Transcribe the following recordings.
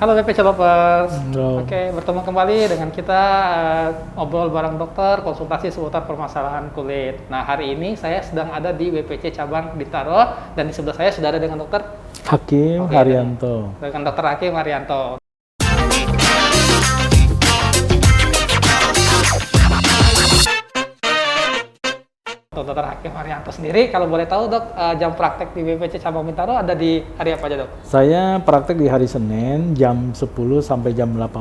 Halo BPC Lovers. Halo. Oke, bertemu kembali dengan kita ngobrol bareng dokter, konsultasi seputar permasalahan kulit. Nah, hari ini saya sedang ada di BPC cabang Bintaro dan di sebelah saya sudah ada dengan dokter Hakim Haryanto. Dengan dokter Hakim Haryanto. Dokter Hakim Haryanto sendiri, kalau boleh tahu dok, jam praktek di BPC cabang Bintaro ada di hari apa aja dok? Saya praktek di hari Senin jam 10 sampai jam 18.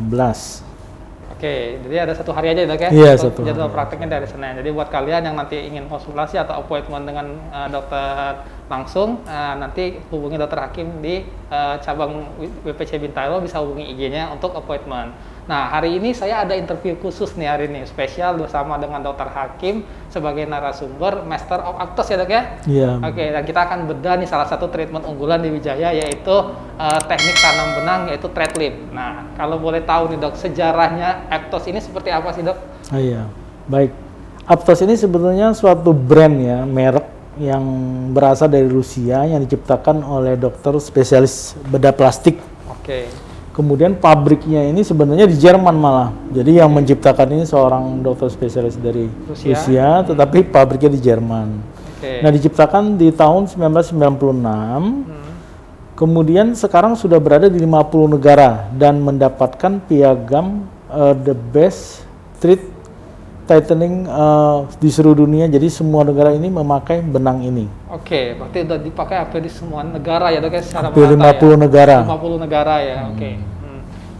Oke, jadi ada satu hari aja dok ya? Iya, untuk satu jadwal hari. prakteknya dari Senin. Jadi buat kalian yang nanti ingin konsultasi atau appointment dengan dokter langsung, nanti hubungi dokter Hakim di cabang BPC Bintaro, bisa hubungi IG-nya untuk appointment. Nah, hari ini saya ada interview khusus nih hari ini, spesial bersama dengan dokter Hakim sebagai narasumber Master of Aptos ya dok ya? Iya. Oke, dan kita akan bedah nih salah satu treatment unggulan di Wijaya, yaitu teknik tanam benang, yaitu thread lip. Nah, kalau boleh tahu nih dok, sejarahnya Aptos ini seperti apa sih dok? Oh, iya. Baik. Aptos ini sebenarnya suatu brand ya, merek yang berasal dari Rusia yang diciptakan oleh dokter spesialis bedah plastik. Oke. Kemudian pabriknya ini sebenarnya di Jerman malah. Jadi yang menciptakan ini seorang dokter spesialis dari Rusia, tetapi pabriknya di Jerman. Oke. Nah, diciptakan di tahun 1996. Kemudian sekarang sudah berada di 50 negara dan mendapatkan piagam the best thread tightening di seluruh dunia. Jadi semua negara ini memakai benang ini. Oke, berarti udah dipakai hampir di semua negara ya dok ya, secara Hampir merata 50 ya? negara. 50 negara ya, oke.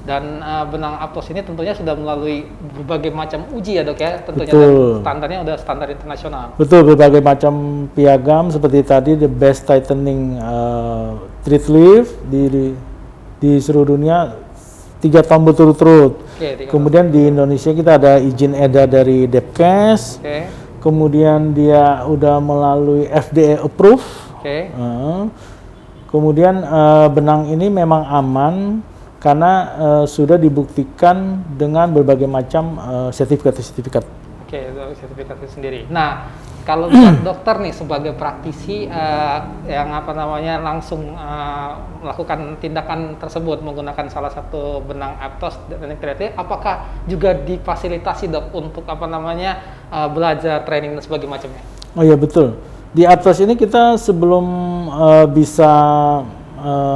Dan benang Aptos ini tentunya sudah melalui berbagai macam uji ya dok ya, tentunya. Betul. Dan standarnya udah standar internasional. Betul, berbagai macam piagam seperti tadi the best tightening thread leaf di seluruh dunia 3 tahun berturut-turut. Oke, Kemudian di Indonesia kita ada izin edar dari Depkes. Oke. Kemudian dia udah melalui FDA approve. Oke. Kemudian benang ini memang aman karena sudah dibuktikan dengan berbagai macam sertifikat. Oke, itu sertifikat itu sendiri. Nah, kalau buat dokter nih sebagai praktisi yang langsung melakukan tindakan tersebut menggunakan salah satu benang Aptos dan thread, apakah juga difasilitasi dok untuk belajar training dan sebagainya macamnya? Oh iya betul. Di Aptos ini kita sebelum bisa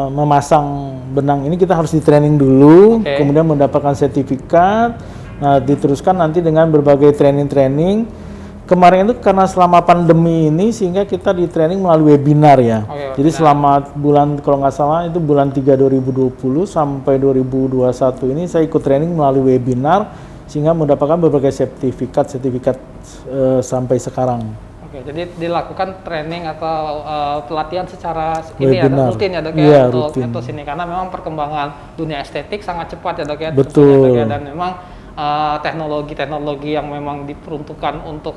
memasang benang ini kita harus di training dulu, kemudian mendapatkan sertifikat. Nah, diteruskan nanti dengan berbagai training. Kemarin itu karena selama pandemi ini sehingga kita di training melalui webinar ya. Jadi selama bulan, kalau nggak salah itu bulan 3 2020 sampai 2021 ini saya ikut training melalui webinar sehingga mendapatkan berbagai sertifikat sampai sekarang. Oke, jadi dilakukan training atau pelatihan secara ini ya, rutin ya dok ya, iya, untuk rutin. Aptos ini, karena memang perkembangan dunia estetik sangat cepat ya dok ya. Betul. Tentunya, dan memang teknologi yang memang diperuntukkan untuk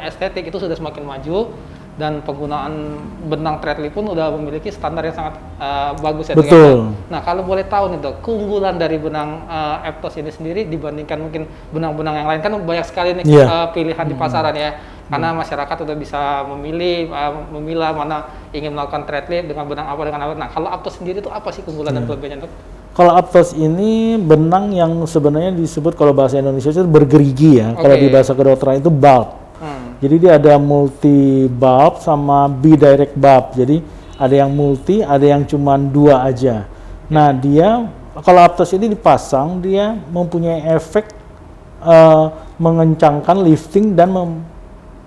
estetik itu sudah semakin maju, dan penggunaan benang thread lip pun udah memiliki standar yang sangat bagus ya. Betul. Nah, kalau boleh tahu nih dok, keunggulan dari benang Aptos ini sendiri dibandingkan mungkin benang-benang yang lain, kan banyak sekali nih pilihan di pasaran ya, karena masyarakat udah bisa memilah mana ingin melakukan thread lip dengan benang apa. Nah, kalau Aptos sendiri itu apa sih keunggulan dan kelebihannya dok? Kalau Aptos ini benang yang sebenarnya disebut kalau bahasa Indonesia itu bergerigi ya. Kalau di bahasa kedokteran itu bulb. Jadi dia ada multi bulb sama bidirect bulb. Jadi ada yang multi, ada yang cuma 2 aja. Nah, dia kalau Aptos ini dipasang, dia mempunyai efek mengencangkan lifting dan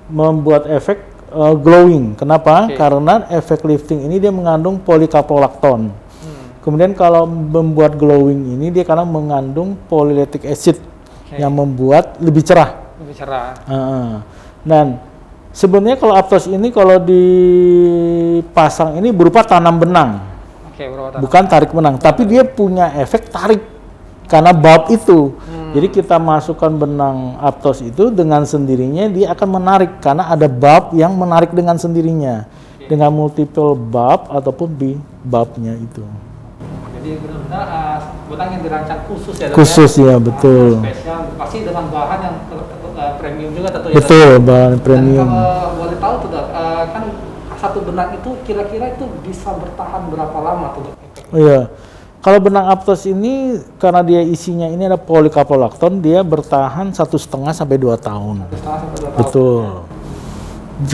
membuat efek glowing. Kenapa? Karena efek lifting ini dia mengandung polycaprolactone. Kemudian kalau membuat glowing ini dia karena mengandung polylactic acid yang membuat lebih cerah. Lebih cerah. Dan sebenarnya kalau Aptos ini kalau dipasang ini berupa tanam benang, bukan tarik benang, tapi dia punya efek tarik karena bulb itu. Jadi kita masukkan benang Aptos itu dengan sendirinya dia akan menarik karena ada bulb yang menarik dengan sendirinya dengan multiple bulb ataupun bulbnya itu. Jadi benar-benar benang yang dirancang khusus ya dok? Khusus ya, betul. Spesial, pasti dengan bahan yang premium juga tentunya. Betul, bahan premium. Dan kalau boleh tahu tuh dok, kan satu benang itu kira-kira itu bisa bertahan berapa lama tuh dok? Oh iya, Kalau benang Aptos ini karena dia isinya ini ada polikaprolakton, dia bertahan 1,5 sampai 2 tahun. 1,5 sampai 2 tahun. Betul.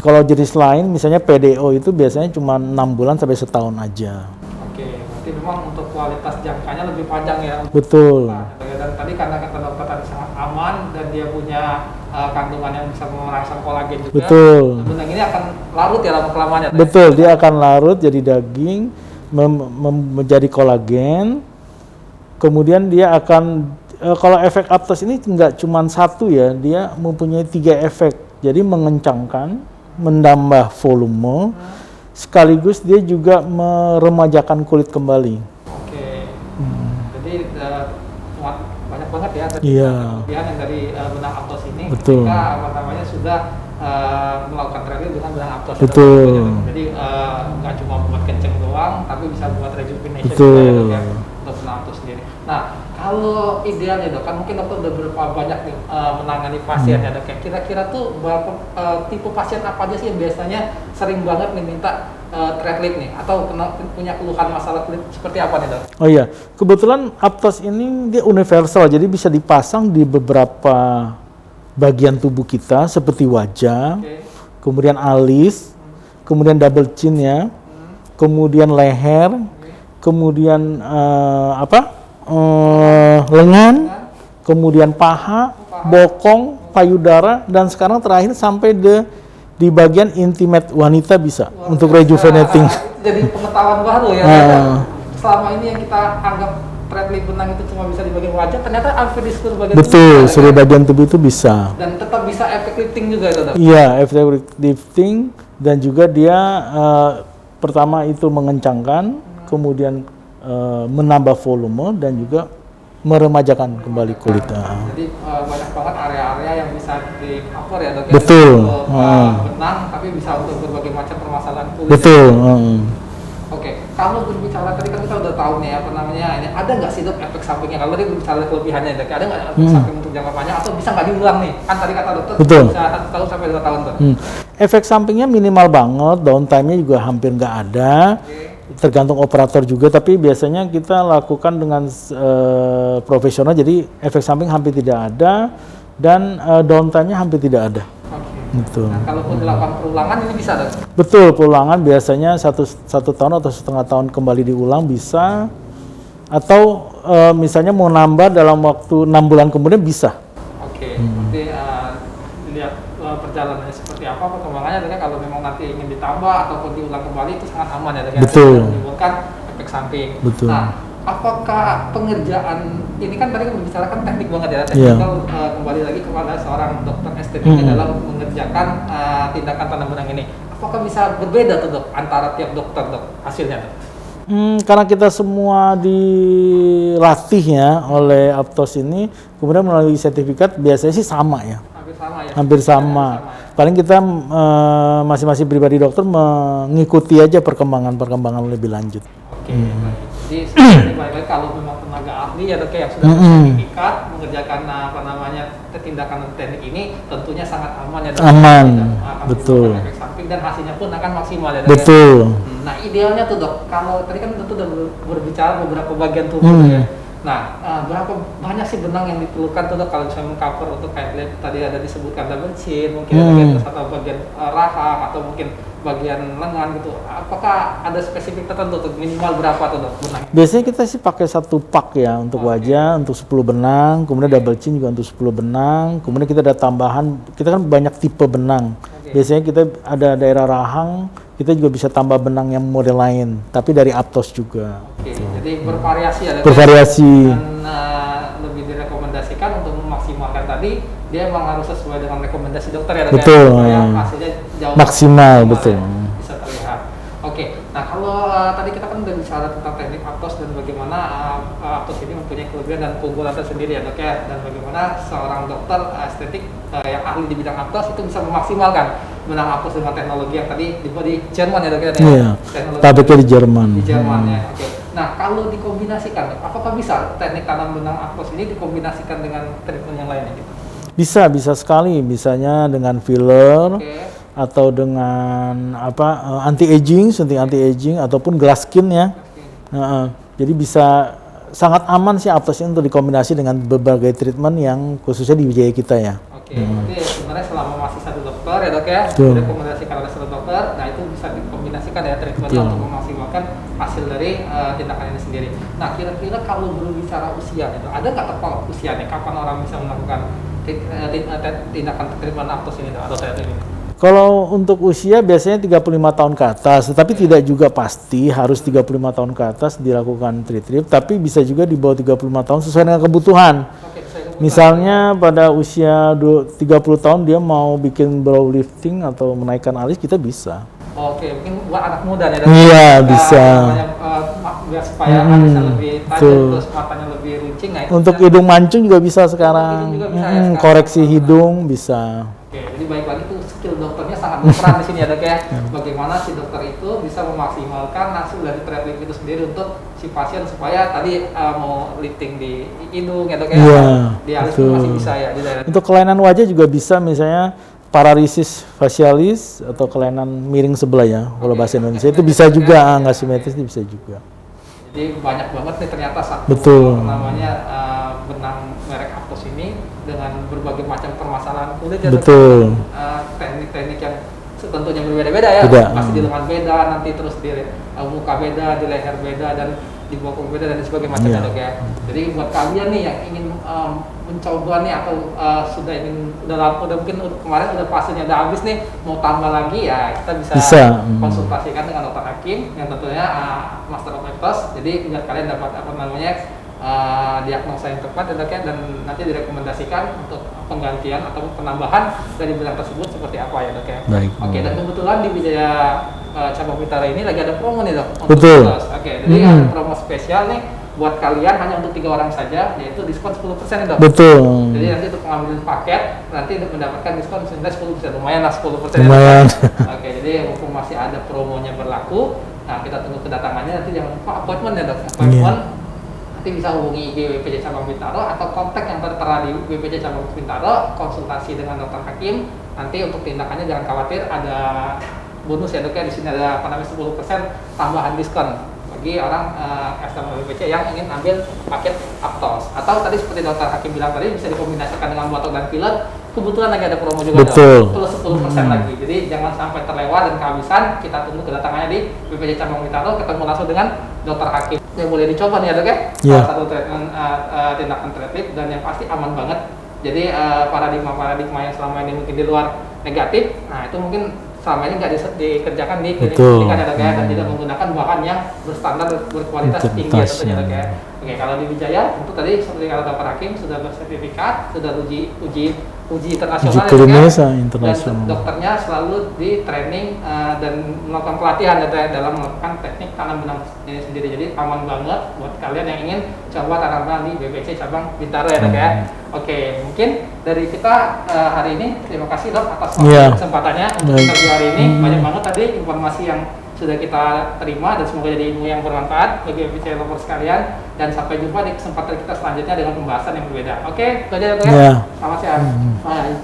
Kalau jenis lain misalnya PDO itu biasanya cuma 6 bulan sampai setahun aja. Oke, berarti memang untuk kualitas jangkanya lebih panjang ya. Betul. Nah, dan tadi karena kata dokter tadi sangat aman dan dia punya kandungan yang bisa merangsang kolagen juga. Betul. Benang ini akan larut ya lama kelamaan ya. Betul, dia akan larut jadi daging, menjadi kolagen. Kemudian dia akan kalau efek Aptos ini nggak cuma satu ya, dia mempunyai 3 efek. Jadi mengencangkan, menambah volume, sekaligus dia juga meremajakan kulit kembali. Oke. Jadi banyak banget ya kelebihan yang dari benang Aptos ini. Betul. Ketika sudah melakukan training dengan benang Aptos. Betul. Jadi nggak cuma buat kenceng doang, tapi bisa buat rejuvenation Betul. juga ya, dok, ya, untuk benang Aptos sendiri. Nah, kalau idealnya dok, kan mungkin dokter udah berapa banyak nih menangani pasien ya dok. Kira-kira tuh berapa tipe pasien apa aja sih yang biasanya sering banget nih minta thread lip nih, atau punya keluhan masalah kulit seperti apa nih dok? Oh iya, kebetulan Aptos ini dia universal, jadi bisa dipasang di beberapa bagian tubuh kita seperti wajah, kemudian alis, kemudian double chin ya, kemudian leher, kemudian lengan, kemudian paha, bokong, payudara, dan sekarang terakhir sampai di bagian intimate wanita bisa. Wah, untuk rejuvenating. Jadi pengetahuan baru ya. Selama ini yang kita anggap thread lip benang itu cuma bisa di bagian wajah, ternyata hampir di seluruh bagian tubuh. Betul, seluruh bagian tubuh itu bisa. Dan tetap bisa efek lifting juga itu, dok? Iya, efek lifting, dan juga dia pertama itu mengencangkan, kemudian menambah volume, dan juga meremajakan kembali kulit. Jadi banyak banget area-area yang bisa di cover ya dok. Betul. Benang, tapi bisa untuk berbagai macam permasalahan kulit. Betul. Oke, kalau berbicara tadi kan kita udah tahu nih apa namanya ini, ada nggak sih dok efek sampingnya? Kalau tadi berbicara kelebihannya dok, ada nggak efek samping untuk jangka panjang atau bisa nggak diulang nih? Kan tadi kata dokter betul, bisa 1 tahun sampai 2 tahun dok. Efek sampingnya minimal banget, downtime-nya juga hampir nggak ada. Tergantung operator juga, tapi biasanya kita lakukan dengan profesional, jadi efek samping hampir tidak ada dan downtime-nya hampir tidak ada. Gitu. Nah, kalau dilakukan perulangan ini bisa dok? Betul, perulangan biasanya satu tahun atau setengah tahun kembali diulang bisa, atau misalnya mau nambah dalam waktu 6 bulan kemudian bisa. Oke, berarti lihat perjalanannya seperti apa, perkembangannya, dan kalau memang nanti ingin ditambah ataupun diulang kembali itu sangat aman ya, dan betul, menimbulkan efek samping. Betul. Nah, apakah pengerjaan ini kan tadi berbicara kan teknik banget ya, teknikal, kembali lagi kepada seorang dokter estetik dalam mengerjakan tindakan tanam benang ini, apakah bisa berbeda tuh dok antara tiap dokter dok hasilnya dok? Karena kita semua dilatih ya oleh Aptos ini, kemudian melalui sertifikat biasanya sih sama ya. Hampir sama. Paling kita masing-masing pribadi dokter mengikuti aja perkembangan lebih lanjut. Oke. Jadi sebenarnya kalau memang tenaga ahli ya dok yang sudah bersertifikat mengerjakan tindakan teknik ini tentunya sangat aman ya dok. Aman, betul. Efek samping dan hasilnya pun akan maksimal ya dok. Betul. Nah idealnya tuh dok, kalau tadi kan tentu udah berbicara beberapa bagian tubuh ya. Nah, berapa banyak sih benang yang diperlukan tuh dok kalau misalnya mengcover untuk kayak tadi ada disebutkan double chin, mungkin ada bagian atau bagian rahang atau mungkin bagian lengan gitu. Apakah ada spesifik tertentu tuh minimal berapa tuh dok benang? Biasanya kita sih pakai 1 pak ya untuk wajah, untuk 10 benang, kemudian double chin juga untuk 10 benang, kemudian kita ada tambahan, kita kan banyak tipe benang. Biasanya kita ada daerah rahang, kita juga bisa tambah benang yang model lain, tapi dari Aptos juga. Jadi bervariasi ya. Bervariasi. Dan lebih direkomendasikan untuk memaksimalkan tadi, dia memang harus sesuai dengan rekomendasi dokter ya. Betul. Supaya hasilnya jauh maksimal, betul. Bisa terlihat. Oke, nah kalau tadi kita kan udah bicara tentang teknik Aptos dan bagaimana Aptos ini mempunyai kelebihan dan keunggulan tersendiri ya dok ya, dan bagaimana seorang dokter estetik yang ahli di bidang Aptos itu bisa memaksimalkan benang Aptos dengan teknologi yang tadi dibuat di Jerman ya dok ya? Iya, pabriknya di Jerman. Di Jerman ya, oke. Nah kalau dikombinasikan, apakah bisa teknik tanam benang Aptos ini dikombinasikan dengan treatment yang lainnya gitu? Bisa sekali, misalnya dengan filler, atau dengan anti aging, suntik anti aging, ataupun glass skin ya. Jadi bisa sangat aman sih Aptos ini untuk dikombinasi dengan berbagai treatment yang khususnya di Wijaya kita ya. Oke, berarti sebenarnya selama masih satu dokter ya dok ya, direkomendasikan oleh satu dokter, nah itu bisa dikombinasikan ya treatmentnya untuk memaksimalkan hasil dari tindakan ini sendiri. Nah kira-kira kalau berbicara usia itu, ada nggak terpaut usianya? Kapan orang bisa melakukan tindakan treatment Aptos ini atau treatment ini? Kalau untuk usia biasanya 35 tahun ke atas, tetapi tidak juga pasti harus 35 tahun ke atas dilakukan treat, tapi bisa juga di bawah 35 tahun sesuai dengan kebutuhan. Misalnya pada usia 30 tahun dia mau bikin brow lifting atau menaikkan alis, kita bisa. Oke, mungkin buat anak muda ya. Iya, bisa. Biar supaya alisnya lebih tajam, terus matanya lebih runcing. Nah, untuk hidung mancung juga bisa sekarang. Juga bisa, ya, sekarang. Koreksi hidung bisa. Oke, jadi baik lagi tuh skill dokternya sangat berperan di sini ya dok ya. Bagaimana si dokter itu bisa memaksimalkan hasil dari treatment itu sendiri untuk si pasien supaya tadi mau lifting di hidung ya dok ya. Iya, di alis pun masih bisa ya di daerah. Untuk kelainan wajah juga bisa, misalnya pararisis facialis atau kelainan miring sebelah ya, kalau bahasa Indonesia itu bisa juga, nggak simetris itu bisa juga. Jadi banyak banget nih ternyata satu namanya benang merek Aptos ini dengan berbagai macam permasalahan kulit ya. Betul. Teknik-teknik yang tentunya berbeda-beda ya. Pasti di lengan beda, nanti terus di muka beda, di leher beda, dan di bokong beda dan sebagainya macam ya dok ya. Jadi buat kalian nih yang ingin mencoba nih atau sudah ingin udah mungkin kemarin udah fasenya udah habis nih mau tambah lagi ya, kita bisa konsultasikan dengan dokter Hakim yang tentunya Master of Aptos. Jadi biar kalian dapat apa namanya diagnosa yang tepat ya dok ya, dan nanti direkomendasikan untuk penggantian atau penambahan dari benang tersebut seperti apa ya dok ya. Baik. Oke, dan kebetulan di Wijaya Cabang Bintaro ini lagi ada promo nih dok. Betul. Oke, jadi ada promo spesial nih buat kalian hanya untuk 3 orang saja, yaitu diskon 10% nih dok. Betul. Jadi nanti untuk pengambilan paket nanti mendapatkan diskon senilai 10%, lumayan lah 10%. Lumayan. Oke, jadi mumpung masih ada promonya berlaku, nah kita tunggu kedatangannya, nanti jangan lupa appointment ya dok. Appointment nanti bisa hubungi IG WPJ Cabang Bintaro atau kontak yang tertera di WPJ Cabang Bintaro, konsultasi dengan dokter Hakim. Nanti untuk tindakannya jangan khawatir, ada bonus ya dok ya, di sini ada 10% tambahan diskon bagi orang customer WPC yang ingin ambil paket Aptos. Atau tadi seperti dokter Hakim bilang tadi, bisa dikombinasikan dengan botox dan filler. Kebetulan lagi ada promo juga dok, plus 10% lagi. Jadi jangan sampai terlewat dan kehabisan. Kita tunggu kedatangannya di WPC Cabang Bintaro, ketemu langsung dengan dokter Hakim. Yang boleh dicoba nih ya dok ya, salah satu treatment, tindakan treatment dan yang pasti aman banget. Jadi paradigma yang selama ini mungkin di luar negatif, nah itu mungkin selama ini nggak dikerjakan di klinik kan ya dok ya, dan tidak menggunakan bahan yang berstandar berkualitas tinggi ya tentunya dok ya. Oke, kalau di Wijaya tentu tadi seperti kata dokter Hakim sudah bersertifikat, sudah uji internasional klinis dan internasional. dokternya selalu di training dan melakukan pelatihan dalam melakukan teknik tanam benang ini sendiri. Jadi aman banget buat kalian yang ingin coba tanam benang di BPC Cabang Bintaro ya dok ya. Oke, mungkin dari kita hari ini terima kasih dok atas kesempatannya untuk interview hari ini. Banyak banget tadi informasi yang sudah kita terima dan semoga jadi ilmu yang bermanfaat bagi BPC lovers sekalian, dan sampai jumpa di kesempatan kita selanjutnya dengan pembahasan yang berbeda. Oke, itu aja dok ya. Selamat siang. Bye.